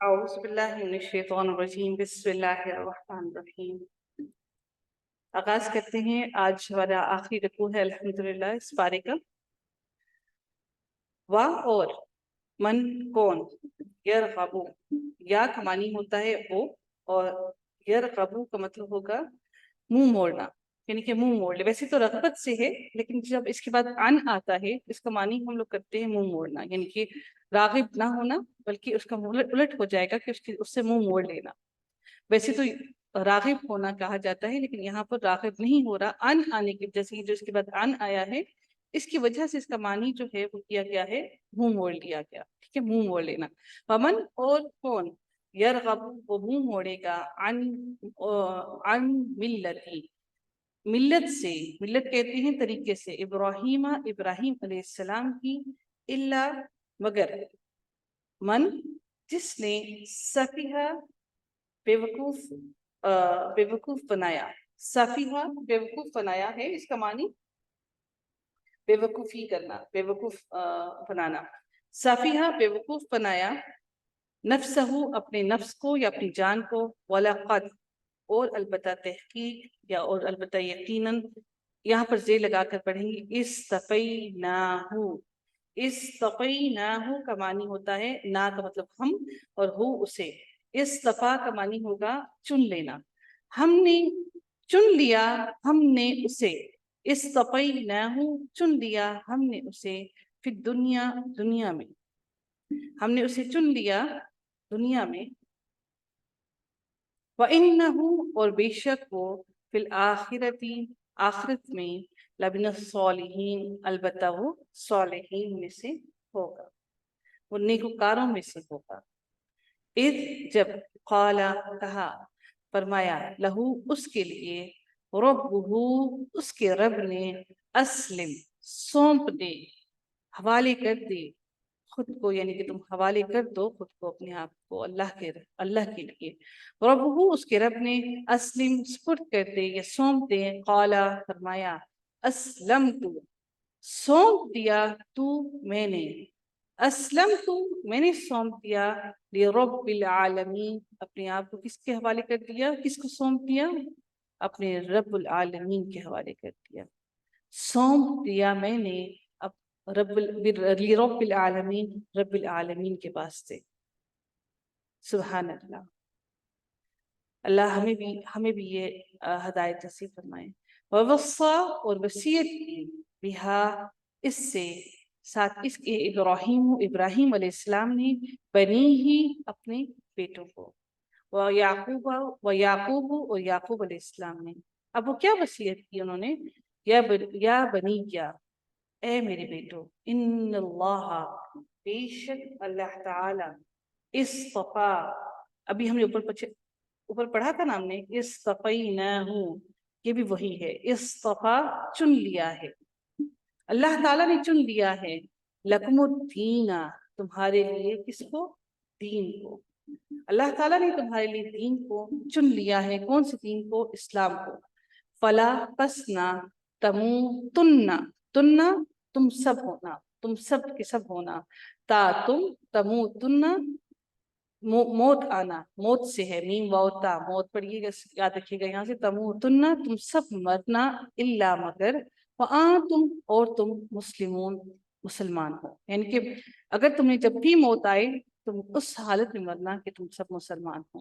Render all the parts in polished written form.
اعوذ باللہ من الشیطان الرجیم، بسم اللہ الرحمن الرحیم۔ آغاز کرتے ہیں۔ آج ہمارا آخری رکوع ہے الحمدللہ اس پارے کا۔ اور من کون، یرغبو، یا کا معنی ہوتا ہے وہ، اور یرغبو کا مطلب ہوگا منہ موڑنا، یعنی کہ منہ موڑ لے۔ ویسے تو رغبت سے ہے، لیکن جب اس کے بعد ان آتا ہے اس کا معنی ہم لوگ کرتے ہیں منہ موڑنا، یعنی کہ راغب نہ ہونا بلکہ اس کا الٹ ہو جائے گا کہ اس سے منہ موڑ لینا۔ ویسے تو راغب ہونا کہا جاتا ہے، لیکن یہاں پر راغب نہیں ہو رہا، ان آنے کی جیسے جو اس کے بعد ان آیا ہے اس کی وجہ سے اس کا معنی جو ہے وہ کیا گیا ہے، منہ موڑ لیا گیا۔ ٹھیک ہے، منہ موڑ لینا۔ ومن، اور کون، یرغب، وہ منہ موڑے گا، عن ملتی، ملت سے، ملت کہتے ہیں طریقے سے، ابراہیم علیہ السلام کی، اللہ، مگر، من، جس نے، سفیہ، بے وقوف بنایا۔ سفیہ بے وقوف بنایا ہے، اس کا معنی بے وقوفی کرنا، بے وقوف بنانا۔ سفیہ بے وقوف بنایا، نفسہ اپنے نفس کو یا اپنی جان کو، وَلَقَدْ، اور البتہ تحقیق یا اور البتہ یقیناً، یہاں پر زیر لگا کر پڑھیں گے، استفیناہ۔ استفیناہ کا معنی ہوتا ہے، نا کا مطلب ہم، اور ہو اسے۔ استفا کا معنی ہوگا چن لینا، ہم نے چن لیا، ہم نے اسے، استفیناہ چن لیا ہم نے اسے، فی الدنیا، دنیا میں، ہم نے اسے چن لیا دنیا میں، وَإِنَّهُ، اور بے شک وہ، فی الآخرتی، آخرت میں، لَمِنَ الصَّالِحِینَ، البتہ وہ صالحین میں سے ہوگا، وہ نیکوکاروں میں سے ہوگا۔ اذ، جب، قال، کہا، فرمایا، لہو، اس کے لیے، ربہ، اس کے رب نے، اسلم، سونپ دے، حوالے کر دے خود کو، یعنی کہ تم حوالے کر دو خود کو، اپنے آپ کو اللہ کے لیے۔ ربہ، اس کے رب نے، اسلم، سپرد کر دے یا سونپ دے، قال، فرمایا، اسلمت، سونپ دیا، تو، میں نے، اسلمت، میں نے سونپ دیا، لرب العالمین، اپنے آپ کو کس کے حوالے کر دیا، کس کو سونپ دیا، اپنے رب العالمین کے حوالے کر دیا، سونپ دیا میں نے لرب العالمین، رب العالمین کے واسطے۔ سبحان اللہ۔ اللہ ہمیں بھی یہ ہدایت نصیب فرمائے۔ ووصا، اور وصیت کی، بہا، اس سے، ساتھ اس کے، ابراہیم علیہ السلام نے، بنی ہی، اپنے بیٹوں کو، ویعقوب، اور یعقوب علیہ السلام نے۔ اب وہ کیا وصیت کی انہوں نے، یا بنی، کیا، اے میرے بیٹو، ان اللہ، بے شک اللہ تعالی، اصطفا، ابھی ہم نے اوپر پڑھا تھا نا ہم نے، اصطفیناہ، یہ بھی وہی ہے، اصطفا، چن لیا ہے، اللہ تعالیٰ نے چن لیا ہے، لکم الدین، تمہارے لیے، کس کو، دین کو، اللہ تعالیٰ نے تمہارے لیے دین کو چن لیا ہے، کون سے دین کو، اسلام کو، فلا، پس نہ، تم سب ہونا، تم سب کے سب ہونا، تموتن، موت آنا، موت سے ہے، میم واو تا، موت پڑھیے گا، یاد رکھیے گا، یہاں سے تموتن، تم سب مرنا، الا، مگر، وانتم، اور تم، مسلمون، مسلمان ہو، یعنی کہ اگر تمہیں جب بھی موت آئے تم اس حالت میں مرنا کہ تم سب مسلمان ہو۔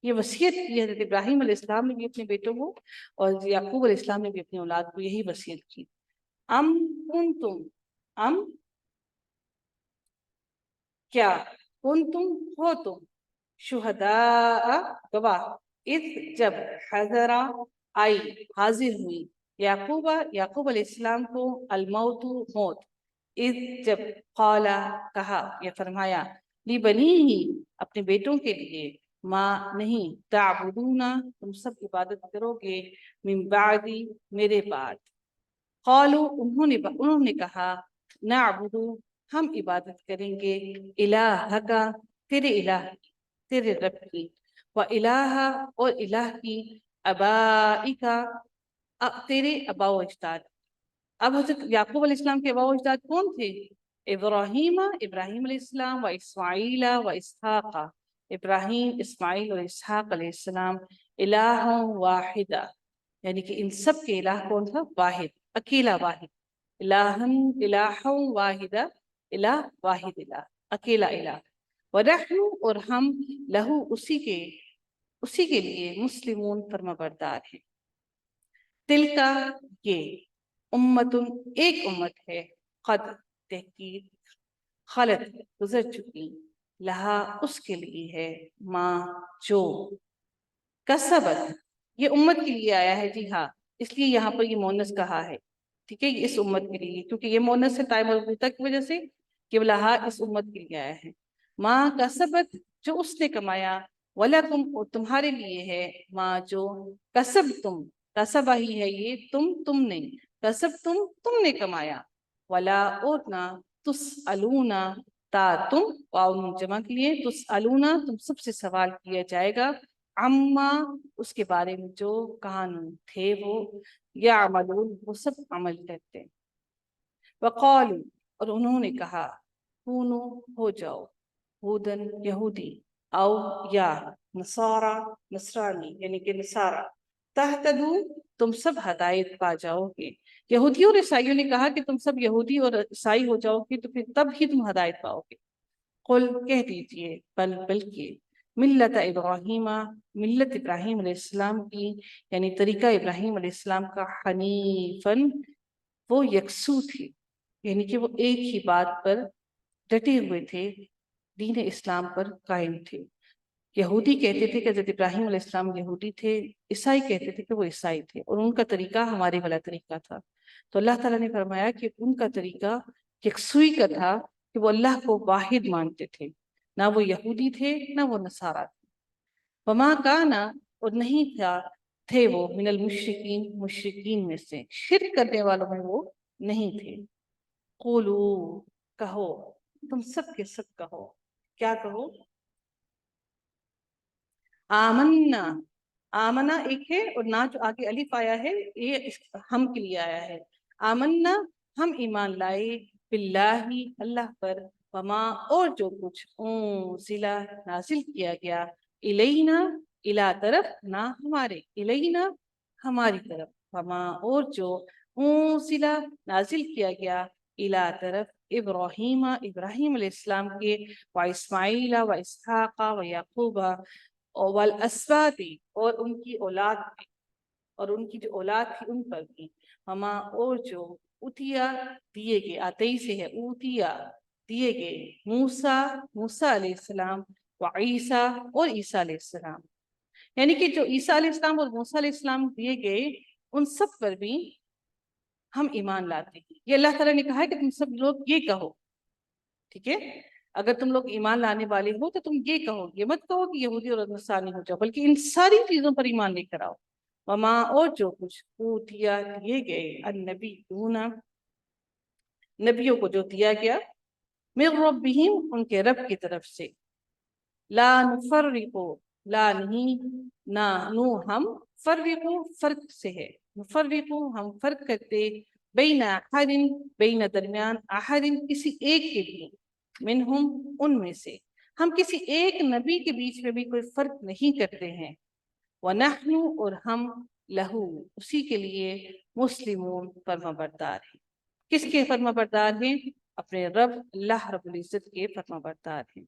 یہ وصیت کی حضرت ابراہیم علیہ السلام نے بھی اپنے بیٹوں کو، اور یعقوب علیہ السلام نے بھی اپنی اولاد کو یہی وصیت کی۔ ام، کیا، کنتم، ہو تم، شہداء، گواہ، اذ، جب، حضرا، آئی، حاضر ہوئی، یعقوب علیہ السلام کو، الموت، موت، اذ، جب، قال، کہا یا فرمایا، لبنیہ، اپنے بیٹوں کے لیے، ما، نہیں، تعبدون، تم سب عبادت کرو گے، من بعدی، میرے بعد، قالوا، انہوں نے کہا، نعبد، ہم عبادت کریں گے، الہک، تیرے الہ کی، تیرے رب کی، و الہ، اور الہ کی، ابائک، تیرے ابا و اجداد۔ اب حضرت یعقوب علیہ السلام کے ابا و اجداد کون تھے؟ ابراہیم علیہ السلام، و اسماعیل، و اسحاق، ابراہیم، اسماعیل اور اسحاق علیہ السلام الہ واحدہ، یعنی کہ ان سب کے الہ کون تھا؟ واحد، اکیلا واحد، الہ واحدہ، الہ واحد، الہ اکیلا الہ، ونحن اور ہم لہو اسی کے لیے مسلمون فرما بردار ہیں۔ دل کا یہ امتن ایک امت ہے، قد تحقیق خلط گزر چکی، لہا اس کے لیے ہے، ماں جو کسبت یہ امت کے لیے آیا ہے، جی ہاں، اس لیے یہاں پر یہ مونس کہا ہے، ٹھیک ہے، اس امت کے لیے، کیونکہ یہ مونس ہے ٹائم مربوطہ کی وجہ سے، کہ لہا اس امت کے لیے آیا ہے، ماں کسبت جو اس نے کمایا، وَلَكُمْ اور تمہارے لیے ہے، ماں جو کسب تم، کسبہ ہی ہے یہ، تم نے، کسب تم نے کمایا، ولا اور نہ، تسألونا تا تم، واؤ جمع کے لیے، تسألونا تم سب سے سوال کیا جائے گا، عما اس کے بارے میں جو کانو تھے وہ، یعملون وہ سب عمل کرتے، وقالوا اور انہوں نے کہا، کونو ہو جاؤ، ہودن یہودی، او یا نصارا نصرانی یعنی کہ نصارا، تہتدو تم سب ہدایت پا جاؤ گے۔ یہودیوں اور عیسائیوں نے کہا کہ تم سب یہودی اور عیسائی ہو جاؤ گے تو پھر تب ہی تم ہدایت پاؤ گے۔ قل کہہ دیجئے، بلکہ ملت ابراہیم، ملت ابراہیم علیہ السلام کی، یعنی طریقہ ابراہیم علیہ السلام کا، حنیفاً وہ یکسو تھی، یعنی کہ وہ ایک ہی بات پر ڈٹے ہوئے تھے، دین اسلام پر قائم تھے۔ یہودی کہتے تھے کہ حضرت ابراہیم علیہ السلام یہودی تھے، عیسائی کہتے تھے کہ وہ عیسائی تھے، اور ان کا طریقہ ہمارے والا طریقہ تھا۔ تو اللہ تعالیٰ نے فرمایا کہ ان کا طریقہ یکسوئی کا تھا، کہ وہ اللہ کو واحد مانتے تھے، نہ وہ یہودی تھے نہ وہ نصارہ تھے۔ وما کانا اور نہیں تھے وہ، من المشرکین مشرکین میں سے، شرک کرنے والوں میں وہ نہیں تھے۔ قولو کہو، تم سب کے سب کہو، کیا کہو؟ آمنا، آمنا ایک ہے، اور نہ جو آگے الف آیا ہے یہ ہم کے لیے آیا ہے۔ آمنا ہم ایمان لائے، باللہ اللہ پر، وما اور جو کچھ ضلع نازل کیا گیا، الینا الا طرف، نہ ہمارے، الینا ہماری طرف، وما اور جو ضلع نازل کیا گیا، الا طرف ابراہیم ابراہیم علیہ السلام کے، و اسماعیل و اسحاق و یعقوب والاسباط اور ان کی اولاد بھی، اور ان کی جو اولاد تھی ان پر بھی، ہما اور جو اتیا دیے گئے، آتئی سے ہے اوتیا دیے گئے، موسیٰ علیہ السلام، و عیسیٰ اور عیسیٰ علیہ السلام، یعنی کہ جو عیسیٰ علیہ السلام اور موسیٰ علیہ السلام دیے گئے ان سب پر بھی ہم ایمان لاتے ہیں۔ یہ اللہ تعالیٰ نے کہا ہے کہ تم سب لوگ یہ کہو، ٹھیک ہے، اگر تم لوگ ایمان لانے والے ہو تو تم یہ کہو، یہ مت کہو کہ یہودی اور نصرانی ہو جاؤ، بلکہ ان ساری چیزوں پر ایمان لے کر آؤ۔ وما اور جو کچھ اوتیا دیے گئے، النبیون نبیوں کو جو دیا گیا، من ربہم ان کے رب کی طرف سے، لا نفرقو لا نہیں، نہ نو ہم، فرقو فرق سے ہے، نفرقو ہم فرق کرتے، بین احد بین درمیان، احد کسی ایک کے بھی، منہم ان میں سے، ہم کسی ایک نبی کے بیچ میں بھی کوئی فرق نہیں کرتے ہیں، وَنَحْنُ اور ہم لہو اسی کے لیے، مسلمون فرما بردار ہیں۔ کس کے فرما بردار ہیں؟ اپنے رب اللہ رب العزت کے فرما بردار ہیں۔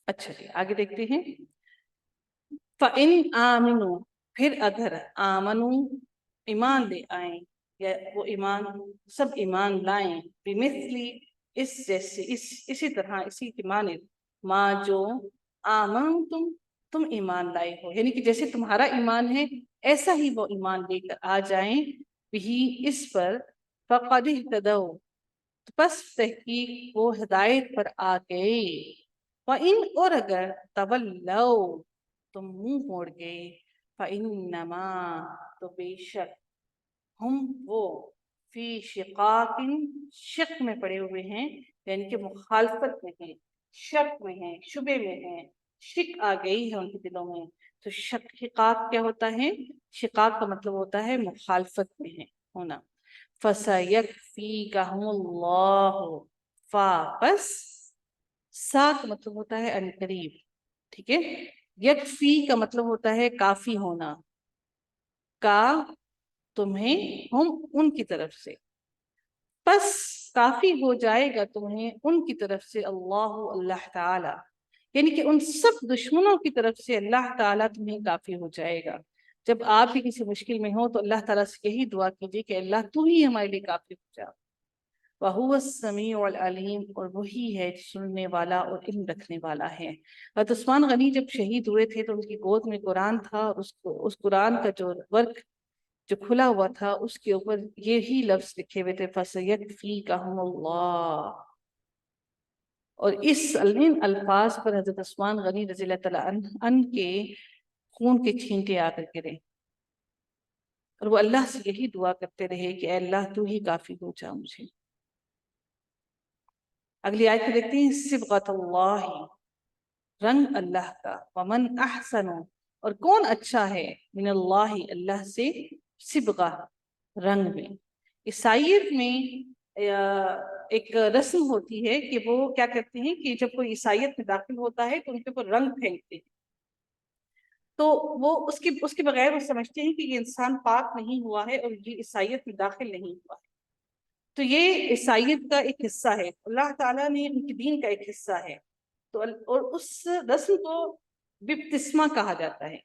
اچھا جی آگے دیکھتے ہیں، فَإِنْ آمِنُوا پھر اگر آمنوا ایمان لے آئیں، یا وہ ایمان سب ایمان لائیں، بمثلی اس جیسے، اسی طرح اسی کی مانند، ما جو آمنتم تم ایمان لائے ہو، یعنی کہ جیسے تمہارا ایمان ہے ایسا ہی وہ ایمان لے کر آ جائیں، بھی اس پر، فقد اہتدوا پس تحقیق وہ ہدایت پر آ گئے، وَإِنْ اور اگر تولوا تم منہ موڑ گئے، فَإِنَّمَا تو بے شک، ہم وہ، فی شقاق شک میں پڑے ہوئے ہیں، یعنی کہ مخالفت میں ہیں، شک میں ہیں، شبے میں ہیں، شک آ گئی ہے ان کے دلوں میں۔ تو شقاق کیا ہوتا ہے؟ شقاق کا مطلب ہوتا ہے مخالفت میں ہے ہونا۔ فَسَيَكْفِيكَهُمُ اللَّهُ فا بس، سا کا مطلب ہوتا ہے ان قریب، ٹھیک ہے. یکفی کا مطلب ہوتا ہے کافی ہونا، کا تمہیں ہم ان کی طرف سے، بس کافی ہو جائے گا تمہیں ان کی طرف سے اللہ اللہ تعالی، یعنی کہ ان سب دشمنوں کی طرف سے اللہ تعالیٰ تمہیں کافی ہو جائے گا. جب آپ بھی کسی مشکل میں ہو تو اللہ تعالیٰ سے یہی دعا کیجیے کہ اللہ تو ہی ہمارے لیے کافی ہو جا. وَهُوَ السَّمِيعُ الْعَلِيمُ، اور وہی ہے سننے والا اور علم رکھنے والا ہے. حضرت عثمان غنی جب شہید ہوئے تھے تو ان کی گود میں قرآن تھا، اس قرآن کا جو ورک جو کھلا ہوا تھا اس کے اوپر یہی لفظ لکھے ہوئے تھے فَسَيَكْفِيكَهُمُ اللَّهُ. اور ان الفاظ پر حضرت عثمان غنی رضی اللہ تعالیٰ عنہ کے خون کے چھینٹے آ کر گرے، اور وہ اللہ سے یہی دعا کرتے رہے کہ اے اللہ تو ہی کافی ہو جا مجھے. اگلی آیت میں دیکھتے ہیں صبغۃ اللہ، رنگ اللہ کا، ومن احسن، اور کون اچھا ہے، من اللہ اللہ سے، صبغہ رنگ میں. عیسائیت میں ایک رسم ہوتی ہے کہ وہ کیا کرتے ہیں کہ جب کوئی عیسائیت میں داخل ہوتا ہے تو ان کے اوپر رنگ پھینکتے ہیں، تو وہ اس کے بغیر وہ سمجھتے ہیں کہ یہ انسان پاک نہیں ہوا ہے اور یہ عیسائیت میں داخل نہیں ہوا ہے. تو یہ عیسائیت کا ایک حصہ ہے، اللہ تعالیٰ نے ان کی دین کا ایک حصہ ہے. تو اور اس رسم کو بپتسمہ کہا جاتا ہے،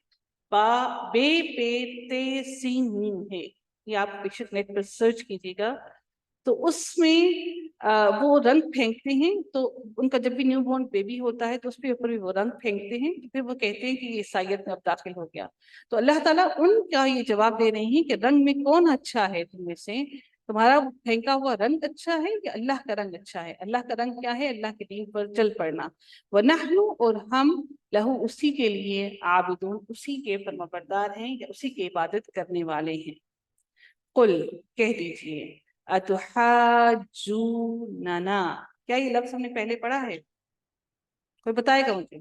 بے پے تے سین میم ہے، یہ آپ بے شک نیٹ پر سرچ کیجیے گا. تو اس میں وہ رنگ پھینکتے ہیں، تو ان کا جب بھی نیو بورن بیبی ہوتا ہے تو اس پہ اوپر بھی وہ رنگ پھینکتے ہیں، پھر وہ کہتے ہیں کہ یہ عیسائیت میں اب داخل ہو گیا. تو اللہ تعالیٰ ان کا یہ جواب دے رہے ہیں کہ رنگ میں کون اچھا ہے تم میں سے، تمہارا پھینکا ہوا رنگ اچھا ہے یا اللہ کا رنگ اچھا ہے. اللہ کا رنگ کیا ہے؟ اللہ کے دین پر چل پڑنا. وَنَحْنُ، اور ہم، لہو اسی کے لیے، عابدون اسی کے فرمانبردار ہیں یا اسی کی عبادت کرنے والے ہیں. قل، کہہ دیجئے، اتحاجوننا، کیا یہ لفظ ہم نے پہلے پڑھا ہے؟ کوئی بتائے گا مجھے؟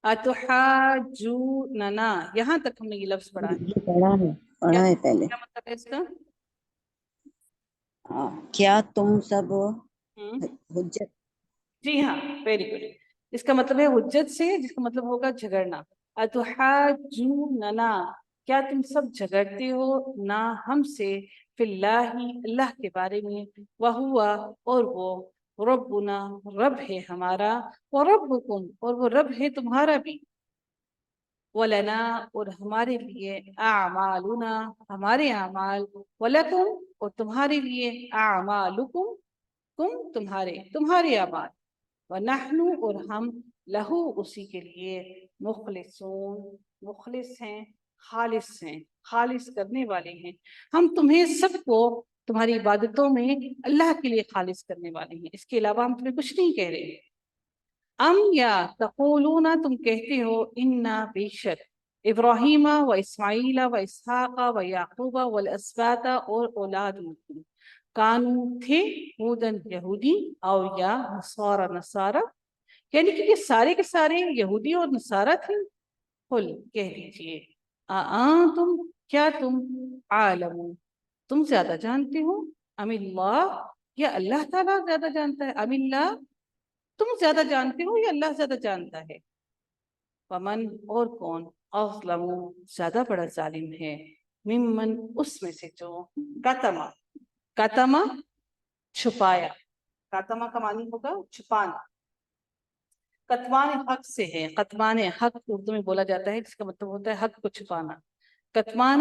اتحاجوننا، یہاں تک ہم نے یہ لفظ پڑھا ہے. یہ پڑھا ہے پہلے. کیا مطلب ہے اس کا؟ کیا تم سب ہوں، حجت، جی ہاں، ویری گڈ. اس کا مطلب ہے حجت سے، جس کا مطلب ہوگا جھگڑنا. اتحاجوننا، کیا تم سب جھگڑتے ہو نہ ہم سے، فی اللہ اللہ کے بارے میں، وہو، اور وہ، ربنا رب ہے ہمارا، وربکم اور وہ رب ہے تمہارا بھی، ولنا اور ہمارے لیے، اعمالنا ہمارے اعمال، ولکم اور تمہارے لیے، اعمالکم تمہارے اعمال، ونحن اور ہم، لہو اسی کے لیے، مخلصون مخلص ہیں، خالص کرنے والے ہیں. ہم تمہیں سب کو تمہاری عبادتوں میں اللہ کے لیے خالص کرنے والے ہیں، اس کے علاوہ ہم تمہیں کچھ نہیں کہہ رہے. ام یا تقولون، تم کہتے ہو، انا بے شک، ابراہیم و اسماعیل و اسحاق و یعقوب والاسباط اور اولاد کی، کانو تھے، ہودن یہودی، او یا نصارہ، یعنی کہ یہ سارے کے سارے یہودی اور نصارہ تھے. قل، کہہ دیجئے، تم کیا تم، عالم تم زیادہ جانتے ہو، ام اللہ یا اللہ تعالیٰ زیادہ جانتا ہے، ام اللہ تم زیادہ جانتے ہو یا اللہ زیادہ جانتا ہے. ومن اور کون، اظلم زیادہ بڑا ظالم ہے، ممن اس میں سے جو، کتما چھپایا، کتما کا معنی ہوگا چھپانا. کتمان حق سے ہے، کتمان حق اردو میں بولا جاتا ہے جس کا مطلب ہوتا ہے حق کو چھپانا. کتما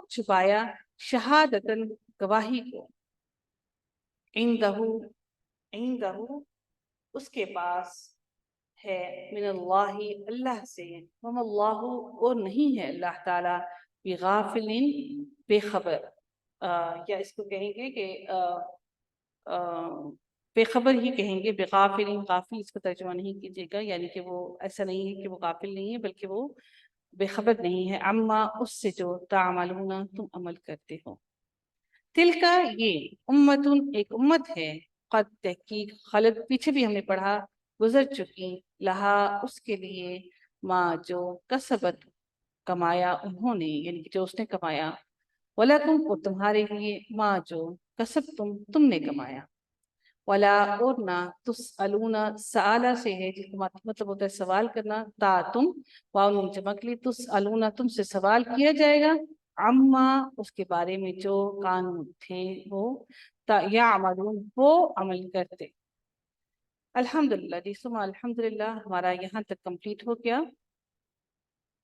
چھپایا، شہادتن گواہی کو، عندہ اس کے پاس ہے، من اللہ اللہ سے، وما اللہ اور نہیں ہے اللہ تعالی، بغافل بے خبر، یا اس کو کہیں گے کہ بے خبر ہی کہیں گے، بغافل، غافل اس کو ترجمہ نہیں کیجیے گا، یعنی کہ وہ ایسا نہیں ہے کہ وہ غافل نہیں ہے بلکہ وہ بے خبر نہیں ہے، اما اس سے جو، تعملون تم عمل کرتے ہو. تل کا یہ، امتن ایک امت ہے، قد تحقیق، خلط پیچھے بھی ہم نے پڑھا، گزر چکی، لہا اس کے لیے، ماں جو، کسبت کمایا انہوں نے، یعنی کہ جو اس نے کمایا، ولکم اور تمہارے لیے، ماں جو، کسب تم نے کمایا. ولا اور نہ تسألون سآلہ سے ہے جس کا مطلب ہوتا ہے سوال کرنا، تا تم واو نون جمع کے لیے، تسألون تم سے سوال کیا جائے گا، عما اس کے بارے میں جو کانوں تھے وہ یعملون وہ عمل کرتے۔ الحمدللہ جی سما الحمدللہ ہمارا یہاں تک کمپلیٹ ہو گیا۔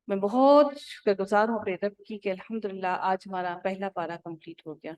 میں بہت شکر گزار ہوں اپنے رب کی کہ الحمدللہ آج ہمارا پہلا پارہ کمپلیٹ ہو گیا۔